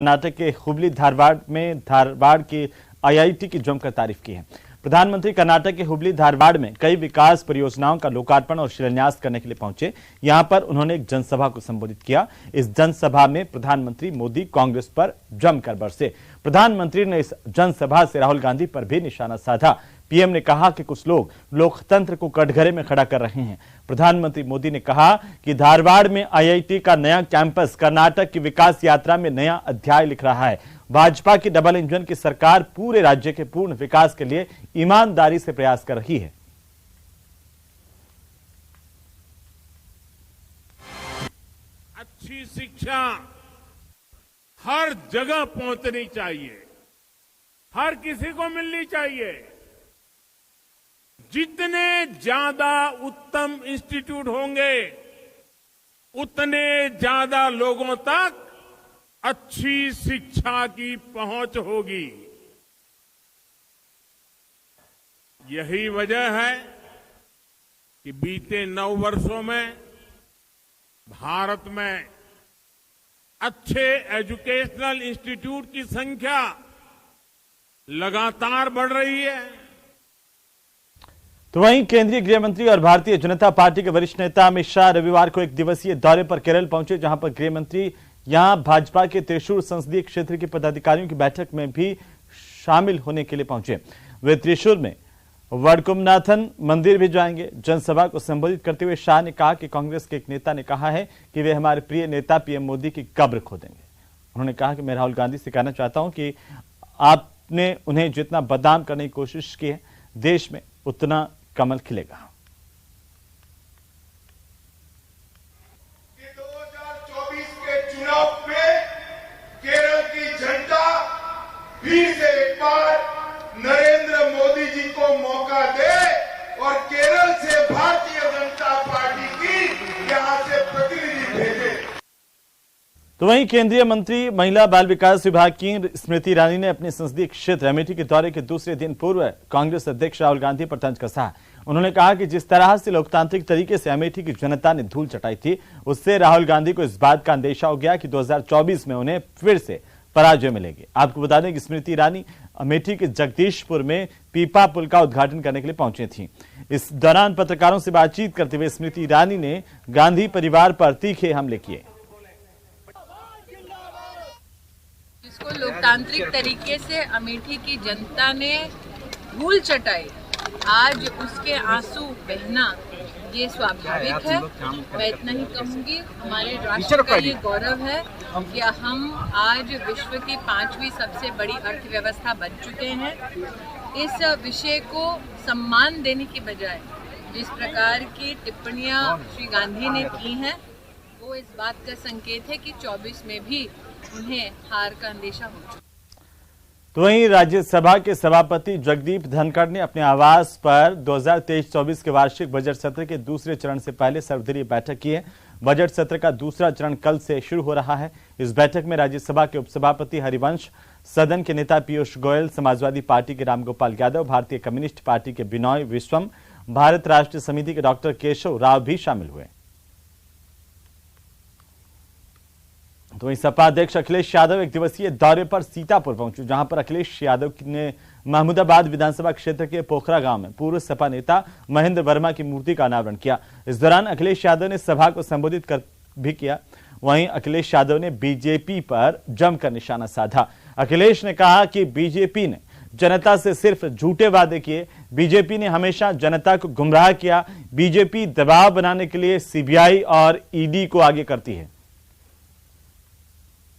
कर्नाटक के हुबली धारवाड़ की आईआईटी की जमकर तारीफ की है। प्रधानमंत्री कर्नाटक के हुबली धारवाड़ में कई विकास परियोजनाओं का लोकार्पण और शिलान्यास करने के लिए पहुंचे। यहां पर उन्होंने एक जनसभा को संबोधित किया। इस जनसभा में प्रधानमंत्री मोदी कांग्रेस पर जमकर बरसे। प्रधानमंत्री ने इस जनसभा से राहुल गांधी पर भी निशाना साधा। पीएम ने कहा कि कुछ लोग लोकतंत्र को कटघरे में खड़ा कर रहे हैं। प्रधानमंत्री मोदी ने कहा कि धारवाड़ में आईआईटी का नया कैंपस कर्नाटक की विकास यात्रा में नया अध्याय लिख रहा है। भाजपा की डबल इंजन की सरकार पूरे राज्य के पूर्ण विकास के लिए ईमानदारी से प्रयास कर रही है। अच्छी शिक्षा हर जगह पहुंचनी चाहिए, हर किसी को मिलनी चाहिए। जितने ज्यादा उत्तम इंस्टीट्यूट होंगे उतने ज्यादा लोगों तक अच्छी शिक्षा की पहुंच होगी। यही वजह है कि बीते 9 वर्षों में भारत में अच्छे एजुकेशनल इंस्टीट्यूट की संख्या लगातार बढ़ रही है। तो वहीं केंद्रीय गृह मंत्री और भारतीय जनता पार्टी के वरिष्ठ नेता अमित शाह रविवार को एक दिवसीय दौरे पर केरल पहुंचे, जहां पर गृह मंत्री यहां भाजपा के त्रिशूर संसदीय क्षेत्र के पदाधिकारियों की बैठक में भी शामिल होने के लिए पहुंचे। वे त्रिशूर में वडकुमनाथन मंदिर भी जाएंगे। जनसभा को संबोधित करते हुए शाह ने कहा कि कांग्रेस के एक नेता ने कहा है कि वे हमारे प्रिय नेता पीएम मोदी की कब्र खोदेंगे। उन्होंने कहा कि मैं राहुल गांधी से कहना चाहता हूं कि आपने उन्हें जितना बदनाम करने की कोशिश की है, देश में उतना कमल खिलेगा। 2024 के चुनाव में केरल की जनता फिर से एक बार नरेंद्र मोदी जी को मौका दे और केरल से भारतीय जनता पार्टी की यहां से प्रतिनिधि भेजे। तो वहीं केंद्रीय मंत्री महिला बाल विकास विभाग की स्मृति ईरानी ने अपने संसदीय क्षेत्र अमेठी के दौरे के दूसरे दिन पूर्व कांग्रेस अध्यक्ष राहुल गांधी पर तंज कसा। उन्होंने कहा कि जिस तरह से लोकतांत्रिक तरीके से अमेठी की जनता ने धूल चटाई थी, उससे राहुल गांधी को इस बात का अंदेशा हो गया कि 2024 में उन्हें फिर से पराजय मिलेगी। आपको बता दें कि स्मृति ईरानी अमेठी के जगदीशपुर में पीपा पुल का उद्घाटन करने के लिए पहुंची थी। इस दौरान पत्रकारों से बातचीत करते हुए स्मृति ईरानी ने गांधी परिवार पर तीखे हमले किए। जिसको लोकतांत्रिक तरीके से अमेठी की जनता ने धूल चटाई, आज उसके आंसू बहना ये स्वाभाविक है। मैं इतना ही कहूंगी, हमारे राष्ट्र का ये गौरव है कि हम आज विश्व की 5वीं सबसे बड़ी अर्थव्यवस्था बन चुके हैं। इस विषय को सम्मान देने की बजाय जिस प्रकार की टिप्पणियां श्री गांधी ने की हैं, वो इस बात का संकेत है कि 24 में भी उन्हें हार का अंदेशा हो चुका। तो वहीं राज्यसभा के सभापति जगदीप धनखड़ ने अपने आवास पर 2023-24 के वार्षिक बजट सत्र के दूसरे चरण से पहले सर्वदलीय बैठक की है। बजट सत्र का दूसरा चरण कल से शुरू हो रहा है। इस बैठक में राज्यसभा के उपसभापति हरिवंश, सदन के नेता पीयूष गोयल, समाजवादी पार्टी के रामगोपाल यादव, भारतीय कम्युनिस्ट पार्टी के बिनोय विश्वम, भारत राष्ट्र समिति के डॉक्टर केशव राव भी शामिल हुए। तो वहीं सपा अध्यक्ष अखिलेश यादव एक दिवसीय दौरे पर सीतापुर पहुंचे, जहां पर अखिलेश यादव ने महमूदाबाद विधानसभा क्षेत्र के पोखरा गांव में पूर्व सपा नेता महेंद्र वर्मा की मूर्ति का अनावरण किया। इस दौरान अखिलेश यादव ने सभा को संबोधित कर भी किया। वहीं अखिलेश यादव ने बीजेपी पर जमकर निशाना साधा। अखिलेश ने कहा कि बीजेपी ने जनता से सिर्फ झूठे वादे किए। बीजेपी ने हमेशा जनता को गुमराह किया। बीजेपी दबाव बनाने के लिए सीबीआई और ईडी को आगे करती है।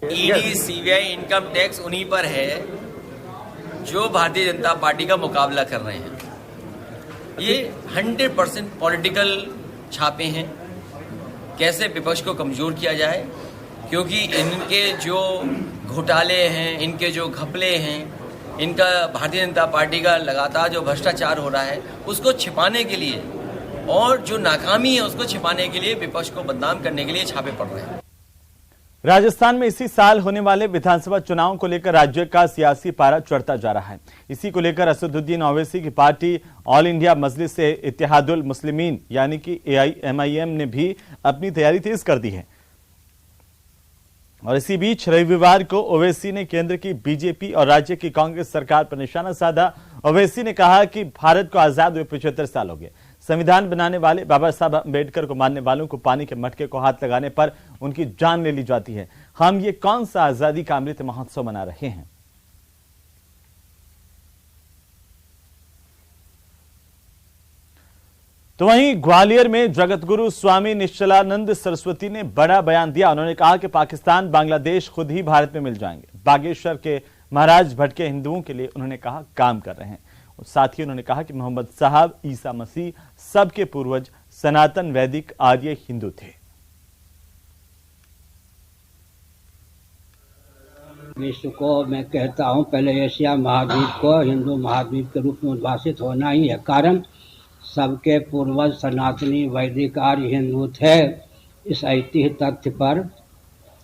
ईडी, सीबीआई, इनकम टैक्स उन्हीं पर है जो भारतीय जनता पार्टी का मुकाबला कर रहे हैं। ये 100% पॉलिटिकल छापे हैं। कैसे विपक्ष को कमजोर किया जाए, क्योंकि इनके जो घोटाले हैं, इनके जो घपले हैं, इनका भारतीय जनता पार्टी का लगातार जो भ्रष्टाचार हो रहा है, उसको छिपाने के लिए और जो नाकामी है उसको छिपाने के लिए विपक्ष को बदनाम करने के लिए छापे पड़ रहे हैं। राजस्थान में इसी साल होने वाले विधानसभा चुनाव को लेकर राज्य का सियासी पारा चढ़ता जा रहा है। इसी को लेकर असदुद्दीन ओवैसी की पार्टी ऑल इंडिया मजलिस से इत्तेहादुल मुस्लिमीन यानी कि AIMIM ने भी अपनी तैयारी तेज कर दी है। और इसी बीच रविवार को ओवैसी ने केंद्र की बीजेपी और राज्य की कांग्रेस सरकार पर निशाना साधा। ओवैसी ने कहा कि भारत को आजाद हुए 75 साल हो गए। संविधान बनाने वाले बाबा साहब अम्बेडकर को मानने वालों को पानी के मटके को हाथ लगाने पर उनकी जान ले ली जाती है। हम ये कौन सा आजादी का अमृत महोत्सव मना रहे हैं? तो वहीं ग्वालियर में जगतगुरु स्वामी निश्चलानंद सरस्वती ने बड़ा बयान दिया। उन्होंने कहा कि पाकिस्तान बांग्लादेश खुद ही भारत में मिल जाएंगे। बागेश्वर के महाराज भटके हिंदुओं के लिए उन्होंने कहा काम कर रहे हैं। और साथ ही उन्होंने कहा कि मोहम्मद साहब, ईसा मसीह सबके पूर्वज सनातन वैदिक आर्य हिंदू थे। विश्व को मैं कहता हूं, पहले एशिया महाद्वीप को हिंदू महाद्वीप के रूप में उद्भाषित होना ही है कारण सबके पूर्वज सनातनी वैदिक आर्य हिंदू थे। इस ऐतिह्य तथ्य पर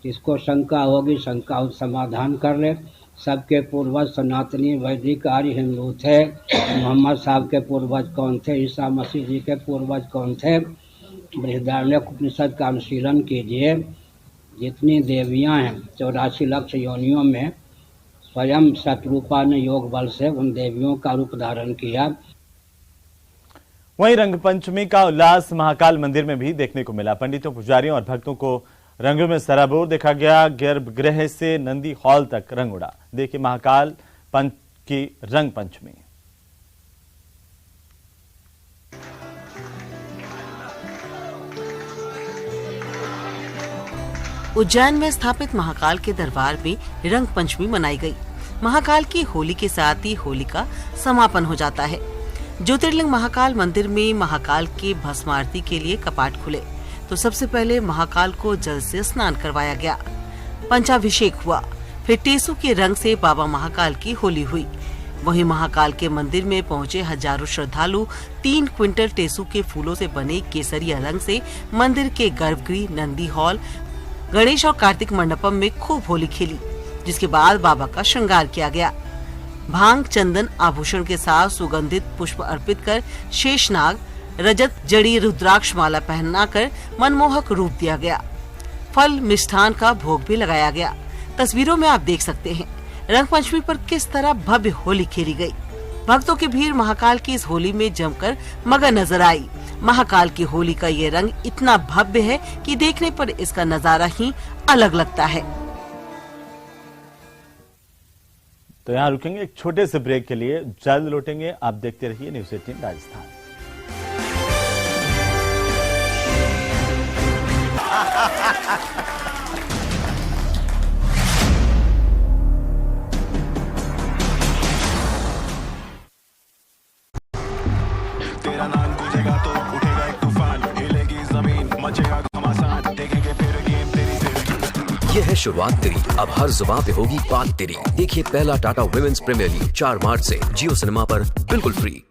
जिसको शंका होगी शंका समाधान कर ले। सबके पूर्वज सनातनी वैदिक आर्य हिंदू थे। मोहम्मद साहब के पूर्वज कौन थे? ईसा मसीह जी के पूर्वज कौन थे? बृहदारण्यक उपनिषद का अनुशीलन कीजिए। जितनी देवियां हैं 84 लाख योनियों में स्वयं शतरूपा ने योग बल से उन देवियों का रूप धारण किया। वहीं रंगपंचमी का उल्लास महाकाल मंदिर में भी देखने को मिला। पंडितों, पुजारियों और भक्तों को रंगों में सराबोर देखा गया। गर्भगृह से नंदी हॉल तक रंग उड़ा। देखिए महाकाल पंच की रंग पंचमी। उज्जैन में स्थापित महाकाल के दरबार में रंग पंचमी मनाई गई। महाकाल की होली के साथ ही होली का समापन हो जाता है। ज्योतिर्लिंग महाकाल मंदिर में महाकाल के भस्म आरती के लिए कपाट खुले तो सबसे पहले महाकाल को जल से स्नान करवाया गया। पंचाभिषेक हुआ, फिर टेसू के रंग से बाबा महाकाल की होली हुई। वहीं महाकाल के मंदिर में पहुंचे हजारों श्रद्धालु 3 क्विंटल टेसू के फूलों से बने केसरिया रंग से मंदिर के गर्भगृह, नंदी हॉल, गणेश और कार्तिक मंडपम में खूब होली खेली, जिसके बाद बाबा का श्रृंगार किया गया। भांग, चंदन, आभूषण के साथ सुगंधित पुष्प अर्पित कर शेषनाग, रजत जड़ी रुद्राक्ष माला पहनाकर मनमोहक रूप दिया गया। फल, मिष्ठान का भोग भी लगाया गया। तस्वीरों में आप देख सकते हैं रंगपंचमी पर किस तरह भव्य होली खेली गई। भक्तों की भीड़ महाकाल की इस होली में जमकर मगन नजर आई। महाकाल की होली का ये रंग इतना भव्य है कि देखने पर इसका नजारा ही अलग लगता है। तो यहाँ रुकेंगे एक छोटे से ब्रेक के लिए, जल्द लौटेंगे। आप देखते रहिए न्यूज़ 18 राजस्थान। तेरा नाम गूंजेगा तो उठेगा एक तूफान, हिलेगी जमीन, मचेगा घमासान, देखेंगे फिर गेम तेरी। यह है शुरुआत तेरी, अब हर जुबान पे होगी बात तेरी। देखिए पहला टाटा वुमेन्स प्रीमियर लीग 4 मार्च से जियो सिनेमा पर बिल्कुल फ्री।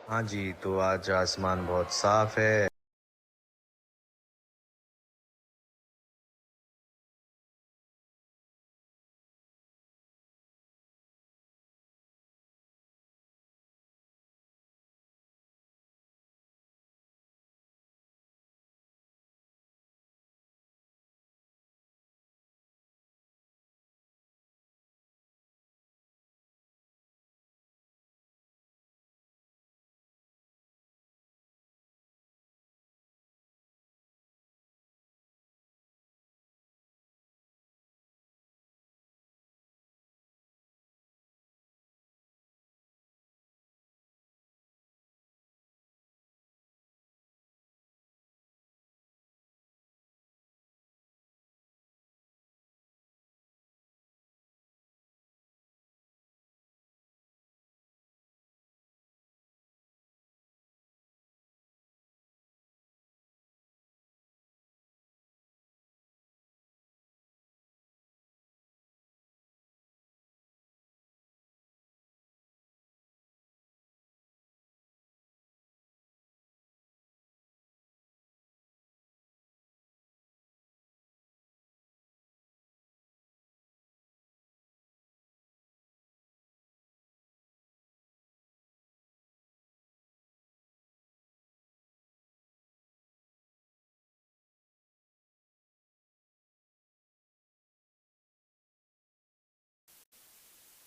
हाँ जी, तो आज आसमान बहुत साफ है।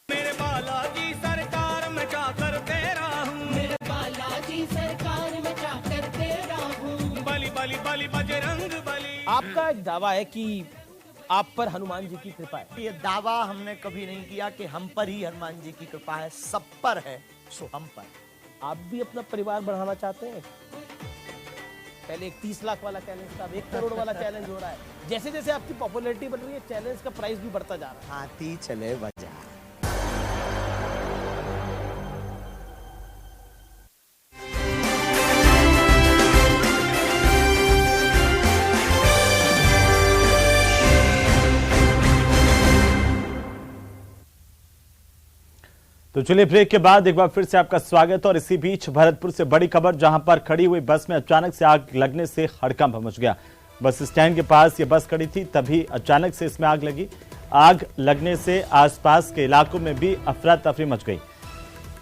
मेरे बालाजी सरकार में क्या करते रहूं, मेरे बालाजी सरकार में क्या करते रहूं, बली बली बली बजरंग बली। आपका एक दावा है कि आप पर हनुमान जी की कृपा है। ये दावा हमने कभी नहीं किया कि हम पर ही हनुमान जी की कृपा है, सब पर है, सो हम पर। आप भी अपना परिवार बढ़ाना चाहते हैं? पहले एक 30 लाख वाला चैलेंज था, अब 1 करोड़ वाला चैलेंज हो रहा है। जैसे जैसे आपकी पॉपुलैरिटी बढ़ रही है, चैलेंज का प्राइस भी बढ़ता जा रहा है। हाथी चले बजा। तो चलिए ब्रेक के बाद एक बार फिर से आपका स्वागत। और इसी बीच भरतपुर से बड़ी खबर, जहां पर खड़ी हुई बस में अचानक से आग लगने से हड़कंप मच गया। बस स्टैंड के पास ये बस खड़ी थी, तभी अचानक से इसमें आग लगी। आग लगने से आसपास के इलाकों में भी अफरा तफरी मच गई।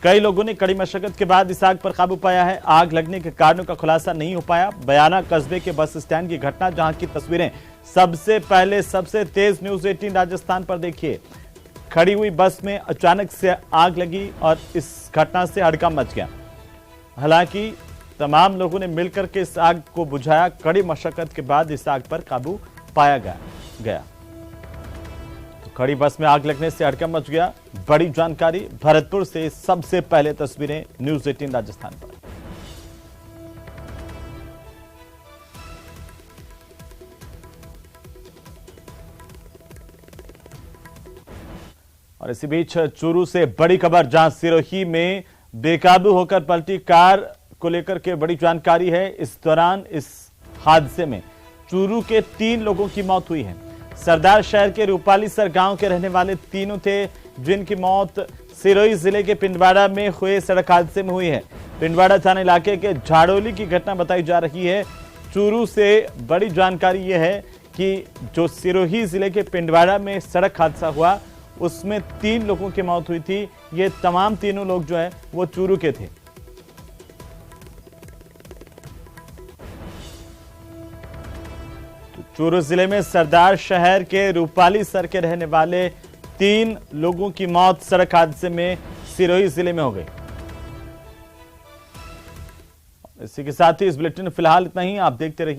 कई लोगों ने कड़ी मशक्कत के बाद इस आग पर काबू पाया है। आग लगने के कारणों का खुलासा नहीं हो पाया। बयाना कस्बे के बस स्टैंड की घटना, जहां की तस्वीरें सबसे पहले सबसे तेज न्यूज 18 राजस्थान पर देखिए। खड़ी हुई बस में अचानक से आग लगी और इस घटना से हड़कंप मच गया। हालांकि तमाम लोगों ने मिलकर के इस आग को बुझाया। कड़ी मशक्कत के बाद इस आग पर काबू पाया गया। तो खड़ी बस में आग लगने से हड़कंप मच गया। बड़ी जानकारी भरतपुर से, सबसे पहले तस्वीरें न्यूज 18 राजस्थान पर। और इसी बीच चूरू से बड़ी खबर, जहां सिरोही में बेकाबू होकर पलटी कार को लेकर के बड़ी जानकारी है। इस दौरान इस हादसे में चूरू के 3 लोगों की मौत हुई है। सरदार शहर के रूपालीसर गांव के रहने वाले तीनों थे, जिनकी मौत सिरोही जिले के पिंडवाड़ा में हुए सड़क हादसे में हुई है। पिंडवाड़ा थाना इलाके के झाड़ोली की घटना बताई जा रही है। चूरू से बड़ी जानकारी यह है कि जो सिरोही जिले के पिंडवाड़ा में सड़क हादसा हुआ, उसमें 3 लोगों की मौत हुई थी। ये तमाम तीनों लोग जो है वो चूरू के थे। तो चूरू जिले में सरदार शहर के रूपालीसर के रहने वाले 3 लोगों की मौत सड़क हादसे में सिरोही जिले में हो गई। इसी के साथ ही इस बुलेटिन में फिलहाल इतना ही। आप देखते रहिए।